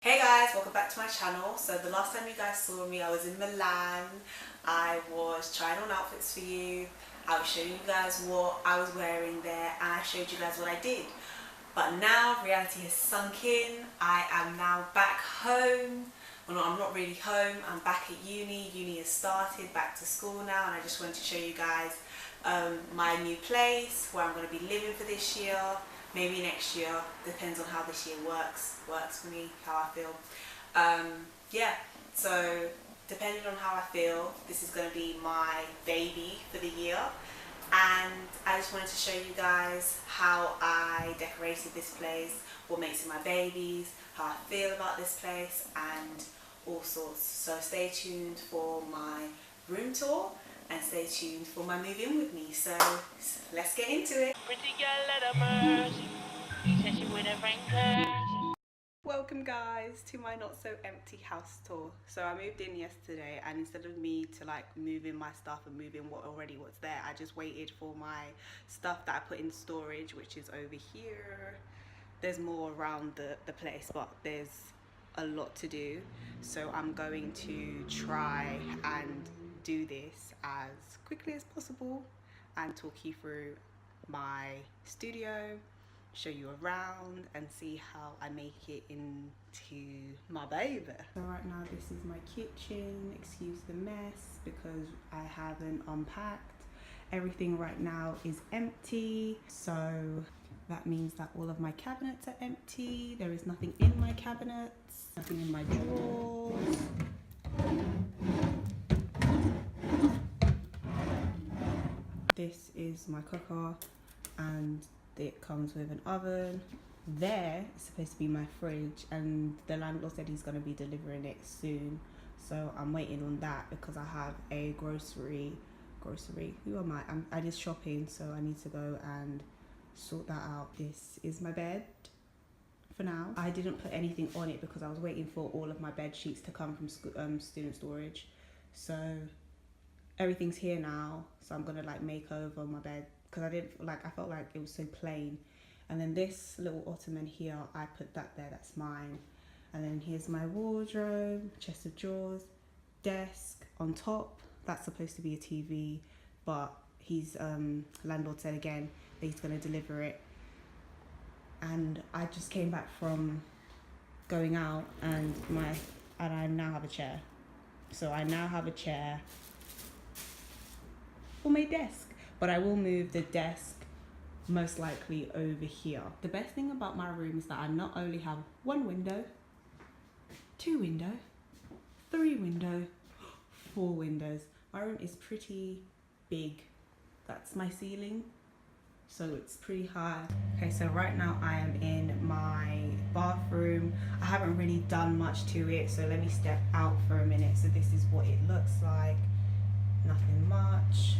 Hey guys, welcome back to my channel. So the last time you guys saw me, I was in Milan. I was trying on outfits for you. I was showing you guys what I was wearing there, and I showed you guys what I did. But now reality has sunk in. I am now back home. Well, no, I'm not really home. I'm back at uni. Uni has started, back to school now, and I just wanted to show you guys my new place, where I'm going to be living for this year. Maybe next year, depends on how this year works for me, how I feel. Yeah, so depending on how I feel, this is going to be my baby for the year. And I just wanted to show you guys how I decorated this place, what makes it my baby's, how I feel about this place, and all sorts. So stay tuned for my room tour and stay tuned for my move in with me. So let's get into it. Welcome guys to my not so empty house tour. So I moved in yesterday, and instead of me to like move in my stuff and move in what's there, I just waited for my stuff that I put in storage, which is over here. There's more around the place, but there's a lot to do. So I'm going to try and do this as quickly as possible and talk you through my studio, show you around, and see how I make it into my baby. So right now this is my kitchen. Excuse the mess because I haven't unpacked. Everything right now is empty, so that means that all of my cabinets are empty. There is nothing in my cabinets, nothing in my drawers. This is my cooker, and it comes with an oven. There is supposed to be my fridge, and the landlord said he's going to be delivering it soon, so I'm waiting on that because I have a grocery. Who am I did shopping, so I need to go and sort that out. This is my bed for now. I didn't put anything on it because I was waiting for all of my bed sheets to come from student storage. So everything's here now, so I'm gonna like make over my bed because I felt like it was so plain. And then this little ottoman here, I put that there, that's mine. And then here's my wardrobe, chest of drawers, desk on top. That's supposed to be a TV, but he's landlord said again that he's gonna deliver it. And I just came back from going out, and I now have a chair. So I now have a chair for my desk, but I will move the desk most likely over here. The best thing about my room is that I not only have one window, two window, three window, four windows. My room is pretty big. That's my ceiling, so it's pretty high. Okay, so right now I am in my bathroom. I haven't really done much to it, so let me step out for a minute. So this is what it looks like. Nothing much.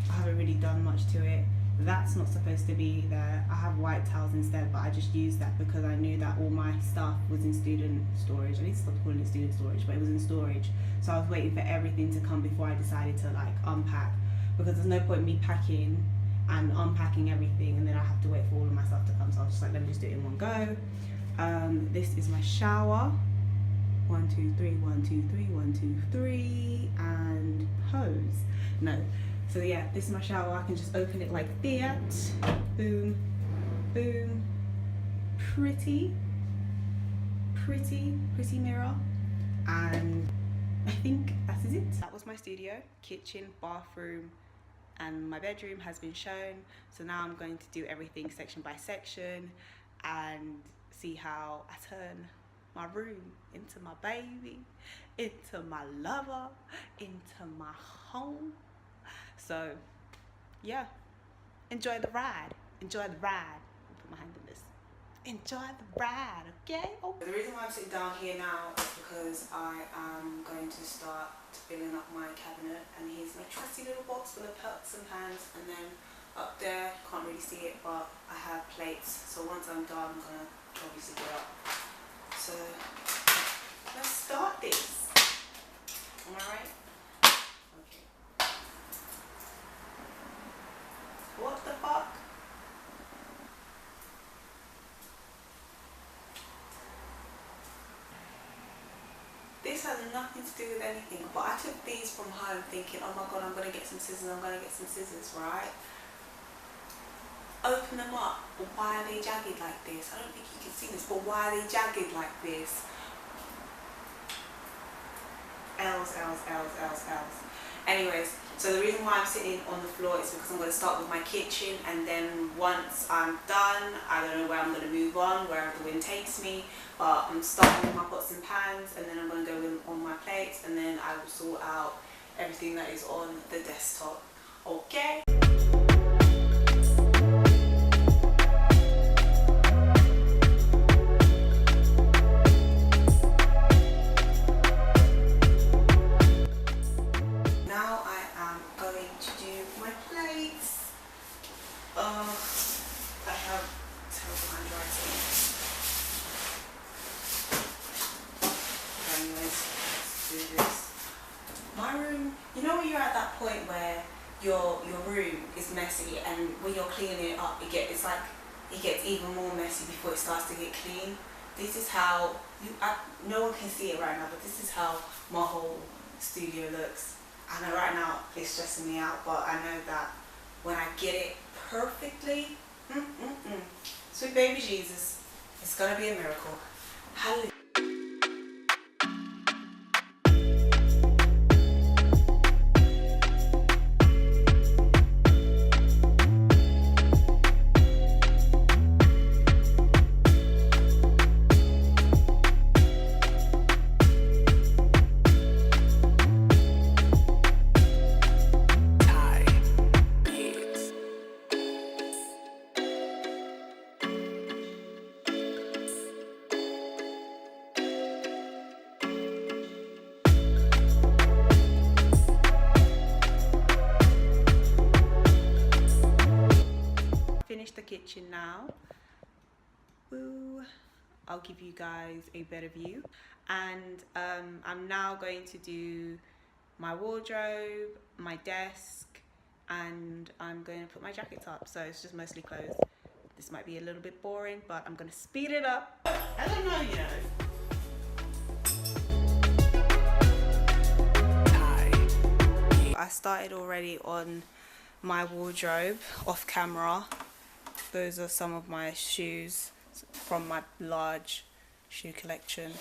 I haven't really done much to it. That's not supposed to be there. I have white towels instead, but I just used that because I knew that all my stuff was in student storage. I need to stop calling it student storage, but it was in storage. So I was waiting for everything to come before I decided to like unpack, because there's no point me packing and unpacking everything and then I have to wait for all of my stuff to come. So I was just like, let me just do it in one go. This is my shower. 1, 2, 3, 1, 2, 3, 1, 2, 3, and hose. No. So yeah, this is my shower. I can just open it like that. Boom, boom. Pretty mirror. And I think that is it. That was my studio, kitchen, bathroom, and my bedroom has been shown. So now I'm going to do everything section by section and see how I turn my room into my baby, into my lover, into my home. So yeah, enjoy the ride. Enjoy the ride. I'll put my hand in this. Enjoy the ride, okay? Oh. The reason why I'm sitting down here now is because I am going to start filling up my cabinet, and here's my trusty little box full of pots and pans, and then up there, can't really see it, but I have plates. So once I'm done, I'm gonna obviously get up. So let's start this. Am I right? Okay. What the fuck? has nothing to do with anything, but I took these from home thinking, oh my god, I'm going to get some scissors, right? Open them up. Why are they jagged like this? I don't think you can see this, but why are they jagged like this? L's. Anyways, so the reason why I'm sitting on the floor is because I'm going to start with my kitchen, and then once I'm done, I don't know where I'm going to move on, wherever the wind takes me, but I'm starting with my pots and pans, and then I'm going to go in on my plates, and then I will sort out everything that is on the desktop. Okay? I have terrible handwriting. Anyways, let's do this. My room, you know when you're at that point where your room is messy, and when you're cleaning it up, it gets even more messy before it starts to get clean. This is how no one can see it right now, but this is how my whole studio looks. I know right now it's stressing me out, but I know that when I get it perfectly, sweet baby Jesus, it's gonna be a miracle. Hallelujah. The kitchen now. Woo. I'll give you guys a better view, and I'm now going to do my wardrobe, my desk, and I'm going to put my jackets up, so it's just mostly clothes. This might be a little bit boring, but I'm going to speed it up. I don't know, you know. I started already on my wardrobe off camera. Those are some of my shoes from my large shoe collection.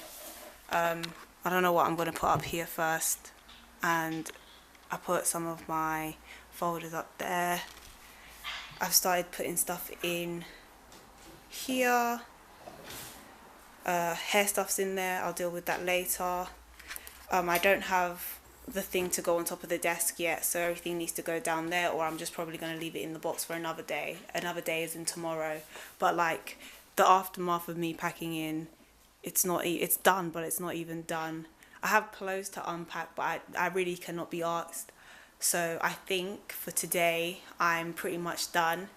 I don't know what I'm going to put up here first, and I put some of my folders up there. I've started putting stuff in here. Hair stuff's in there, I'll deal with that later. I don't have the thing to go on top of the desk yet, so everything needs to go down there, or I'm just probably going to leave it in the box for another day. Another day is in tomorrow, but like the aftermath of me packing in, it's done, but it's not even done. I have clothes to unpack, but I really cannot be asked. So I think for today I'm pretty much done.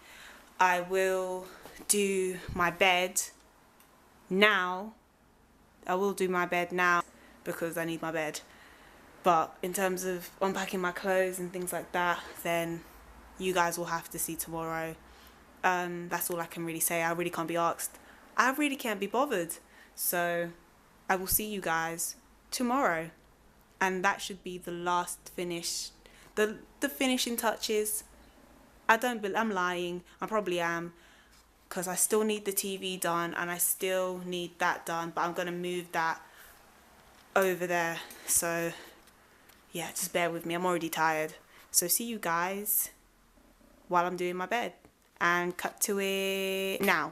I will do my bed now. I will do my bed now because I need my bed. But in terms of unpacking my clothes and things like that, then you guys will have to see tomorrow. That's all I can really say. I really can't be asked. I really can't be bothered. So I will see you guys tomorrow. And that should be the last finish. The finishing touches. I'm lying. I probably am. Because I still need the TV done and I still need that done. But I'm going to move that over there. So yeah, just bear with me. I'm already tired. So see you guys while I'm doing my bed. And cut to it now.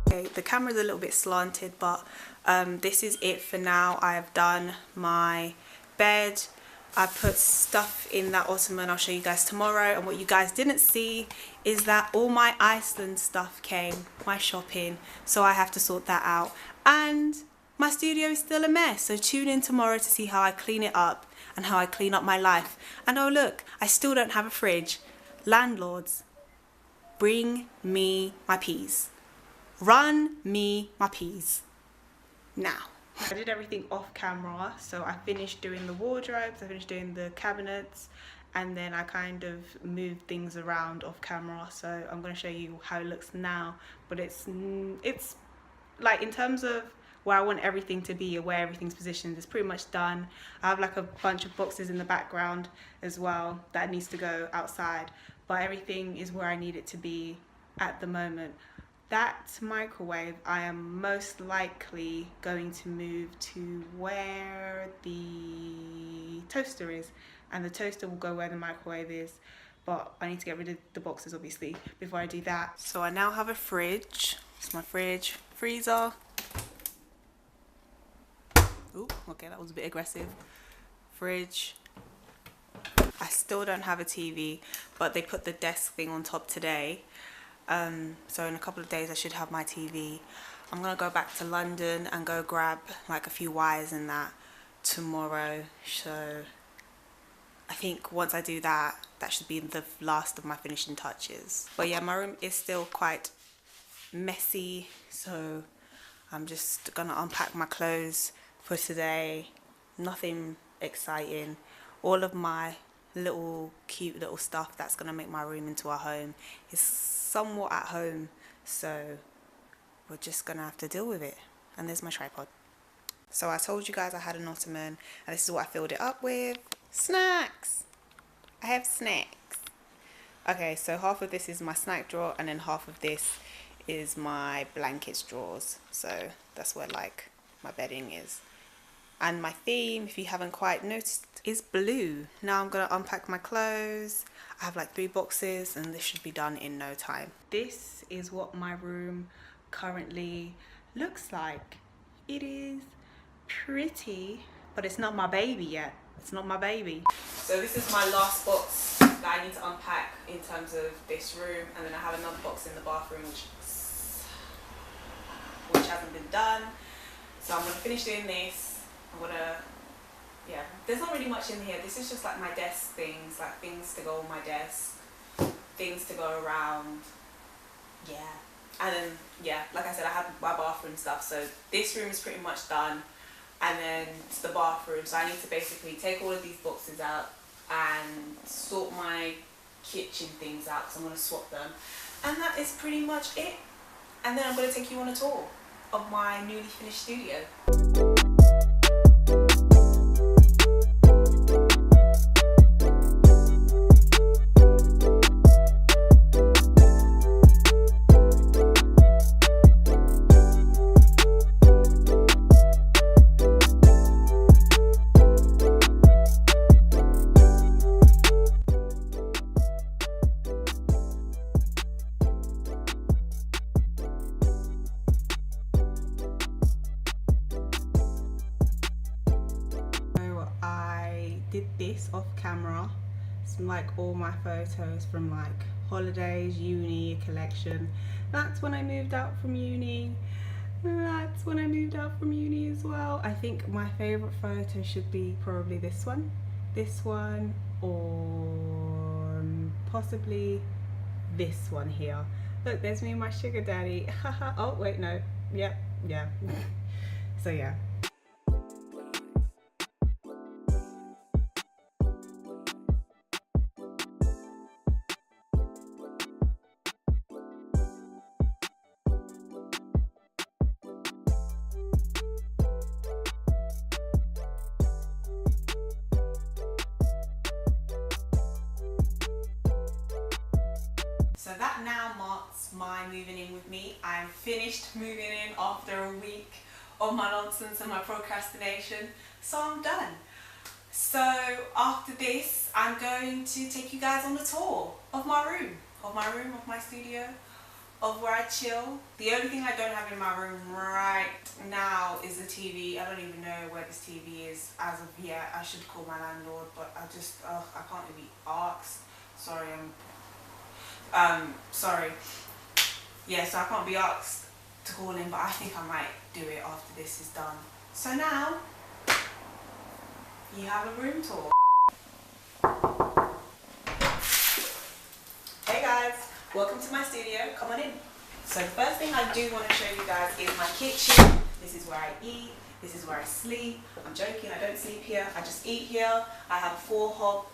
Okay, the camera's a little bit slanted, but this is it for now. I have done my bed. I put stuff in that ottoman. I'll show you guys tomorrow. And what you guys didn't see is that all my Iceland stuff came, my shopping, so I have to sort that out. And my studio is still a mess, so tune in tomorrow to see how I clean it up and how I clean up my life. And oh look, I still don't have a fridge. Landlords, bring me my peas. Run me my peas now. I did everything off camera, so I finished doing the wardrobes, I finished doing the cabinets, and then I kind of moved things around off camera. So I'm going to show you how it looks now, but it's like, in terms of where I want everything to be or where everything's positioned, it's pretty much done. I have like a bunch of boxes in the background as well that needs to go outside, but everything is where I need it to be at the moment. That microwave, I am most likely going to move to where the toaster is, and the toaster will go where the microwave is, but I need to get rid of the boxes obviously before I do that. So I now have a fridge. It's my fridge, freezer. Ooh, okay, that was a bit aggressive. Fridge. I still don't have a TV, but they put the desk thing on top today. So in a couple of days I should have my TV. I'm gonna go back to London and go grab like a few wires and that tomorrow. So I think once I do that, that should be the last of my finishing touches. But yeah, my room is still quite messy, so I'm just gonna unpack my clothes for today. Nothing exciting. All of my little cute little stuff that's gonna make my room into a home is somewhat at home, so we're just gonna have to deal with it. And there's my tripod. So I told you guys I had an ottoman, and this is what I filled it up with. Snacks! I have snacks. Okay, so half of this is my snack drawer, and then half of this is my blankets drawers. So that's where like my bedding is. And my theme, if you haven't quite noticed, is blue. Now I'm gonna unpack my clothes. I have like 3 boxes and this should be done in no time. This is what my room currently looks like. It is pretty, but it's not my baby yet. It's not my baby. So this is my last box that I need to unpack in terms of this room, and then I have another box in the bathroom which hasn't been done. So I'm gonna finish doing this. I'm gonna, yeah, there's not really much in here. This is just like my desk things, like things to go on my desk, things to go around, yeah. And then, yeah, like I said, I have my bathroom stuff, so this room is pretty much done. And then it's the bathroom, so I need to basically take all of these boxes out and sort my kitchen things out, because I'm going to swap them. And that is pretty much it. And then I'm going to take you on a tour of my newly finished studio. Did this off camera. It's like all my photos from like holidays, uni, collection. That's when I moved out from uni. That's when I moved out from uni as well. I think my favorite photo should be probably this one, or possibly this one here. Look, there's me and my sugar daddy. Oh wait, no, yep, yeah. So yeah. So that now marks my moving in with me. I'm finished moving in after a week of my nonsense and my procrastination. So I'm done. So after this, I'm going to take you guys on a tour of my room, of my studio, of where I chill. The only thing I don't have in my room right now is the TV. I don't even know where this TV is as of yet. I should call my landlord, but I can't even be asked. Sorry, sorry. Yeah, so I can't be asked to call in, but I think I might do it after this is done. So now, you have a room tour. Hey guys, welcome to my studio, come on in. So the first thing I do want to show you guys is my kitchen. This is where I eat, This is where I sleep. I'm joking, I don't sleep here. I just eat here. I have a 4-hob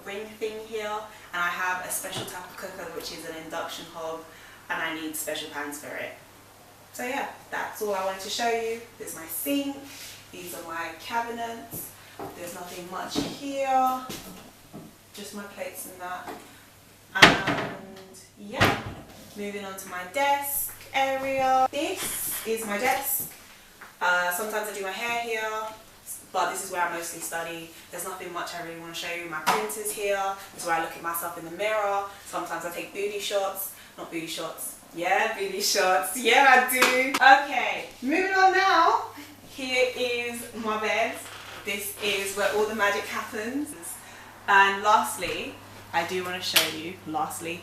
ring thing here, and I have a special type of cooker, which is an induction hob, and I need special pans for it. So yeah, that's all I wanted to show you. There's my sink. These are my cabinets. There's nothing much here. Just my plates and that. And yeah, moving on to my desk area. This is my desk. Sometimes I do my hair here, but this is where I mostly study. There's nothing much I really want to show you. My printer's here. This is where I look at myself in the mirror. Sometimes I take booty shots. Not booty shots. Yeah, booty shots. Yeah, I do. Okay, moving on now. Here is my bed. This is where all the magic happens. And lastly, I do want to show you, lastly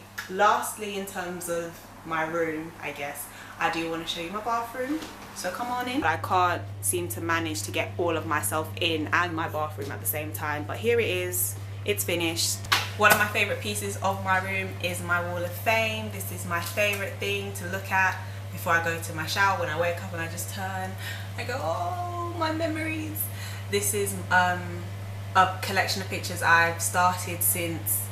in terms of my room, I guess, I do want to show you my bathroom. So come on in. I can't seem to manage to get all of myself in and my bathroom at the same time, but here it is. It's finished. One of my favorite pieces of my room is my wall of fame. This is my favorite thing to look at before I go to my shower. When I wake up and I just turn, I go, oh, my memories. This is a collection of pictures I've started since,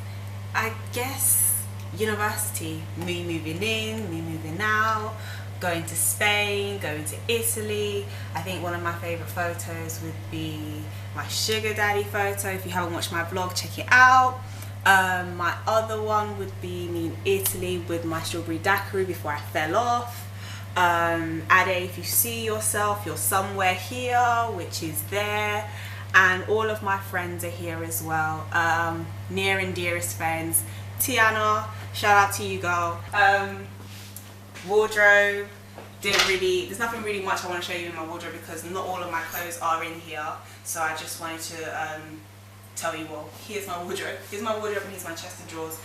I guess, university. Me moving in, me moving out, going to Spain, going to Italy. I think one of my favorite photos would be my sugar daddy photo. If you haven't watched my vlog, check it out. My other one would be me in Italy with my strawberry daiquiri before I fell off. Ade, if you see yourself, you're somewhere here, which is there. And all of my friends are here as well. Near and dearest friends. Tiana, shout out to you, girl. Wardrobe, there's nothing really much I want to show you in my wardrobe because not all of my clothes are in here. So I just wanted to tell you all, here's my wardrobe. Here's my wardrobe and here's my chest of drawers.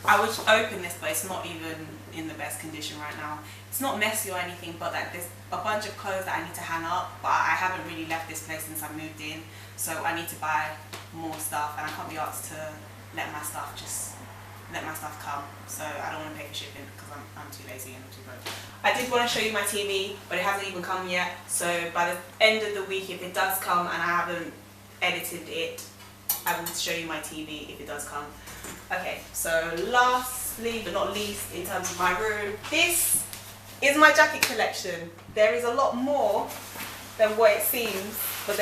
I would open this, but it's not even in the best condition right now. It's not messy or anything, but like there's a bunch of clothes that I need to hang up, but I haven't really left this place since I moved in, so I need to buy more stuff, and I can't be asked to let my stuff come, so I don't want to pay for shipping because I'm too lazy and I'm too broke. I did want to show you my TV, but it hasn't even come yet, so by the end of the week, if it does come and I haven't edited it, I will show you my TV if it does come. Okay, so lastly but not least, in terms of my room, this is my jacket collection. There is a lot more than what it seems, but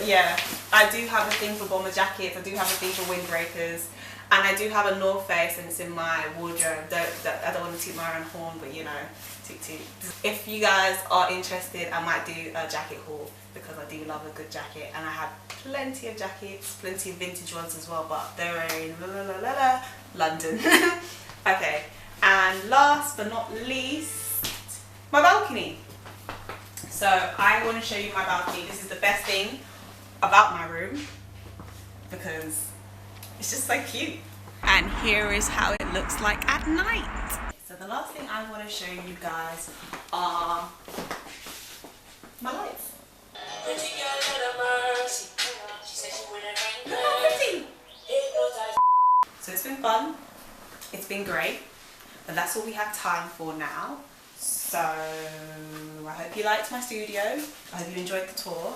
yeah, I do have a thing for bomber jackets, I do have a thing for windbreakers, and I do have a North Face, and it's in my wardrobe. I don't want to toot my own horn, but you know, toot toot. If you guys are interested, I might do a jacket haul because I do love a good jacket, and I have plenty of jackets, plenty of vintage ones as well, but they're in London. Okay, and last but not least, my balcony. So I want to show you my balcony. This is the best thing about my room because it's just so cute. And here is how it looks like at night. So the last thing I want to show you guys are my lights. So it's been fun, it's been great, but that's all we have time for now. So I hope you liked my studio, I hope you enjoyed the tour,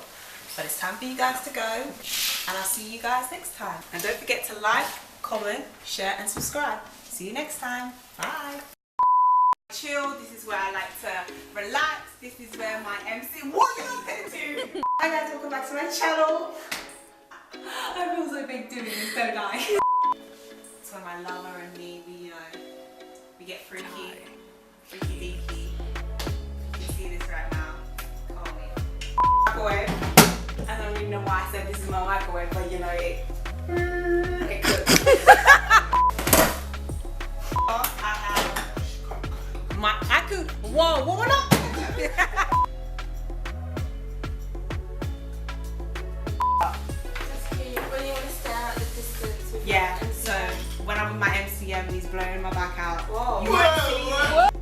but it's time for you guys to go, and I'll see you guys next time. And don't forget to like, comment, share and subscribe. See you next time, bye. Chill, this is where I like to relax, this is where my MC, what are you going to do? Hi guys, welcome back to my channel. I feel so big doing this, don't I? It's when my lover and me, we get freaky, freaky deaky. You can see this right now, can't we? Microwave. I don't even know why I said this is my microwave, but you know it cooks. I have my, whoa, what up? Yeah, so when I'm with my MCM and he's blowing my back out, whoa. You might see